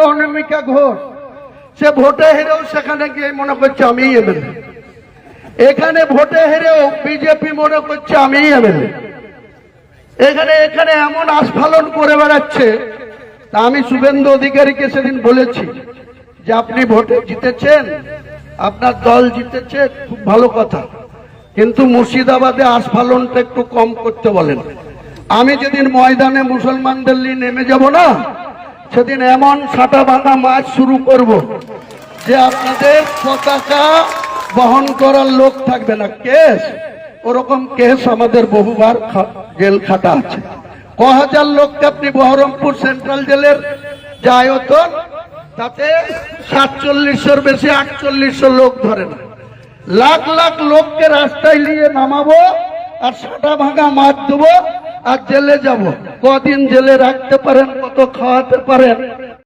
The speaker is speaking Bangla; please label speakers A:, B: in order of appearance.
A: অনামিকা ঘোষ, সে ভোটে হেরেও সেখানে গিয়ে মনে করছে আমি এমএলএ, এখানে ভোটে হেরেও বিজেপি মনে করছে আমি এমএলএ, এখানে এখানে এমন আস্ফালন করে বেড়াচ্ছে। তা আমি শুভেন্দু অধিকারীকে সেদিন বলেছি যে আপনি ভোটে জিতেছেন, আপনার দল জিতেছে, খুব ভালো কথা, কিন্তু মুর্শিদাবাদে আস্ফালনটা একটু কম করতে বলেন। আমি যেদিন ময়দানে মুসলমানদের নিয়ে নেমে যাব না, সেদিন এমন সাটা ভাঙা মাছ শুরু করব যে আপনাদের পতাকা বহন করার লোক থাকবে না। কেস, ওরকম কেস আমাদের বহুবার জেল খাটা আছে। ক হাজার লোককে আপনি বহরমপুর সেন্ট্রাল জেলের যা আয়তন, তাতে 4700-র বেশি 4800 লোক ধরে না। লাখ লাখ লোককে রাস্তায় নিয়ে নামাবো আর সাটা ভাঙা মাছ দেবো আর জেলে যাব। কদিন জেলে রাখতে পারেন, কত খাওয়াতে পারেন,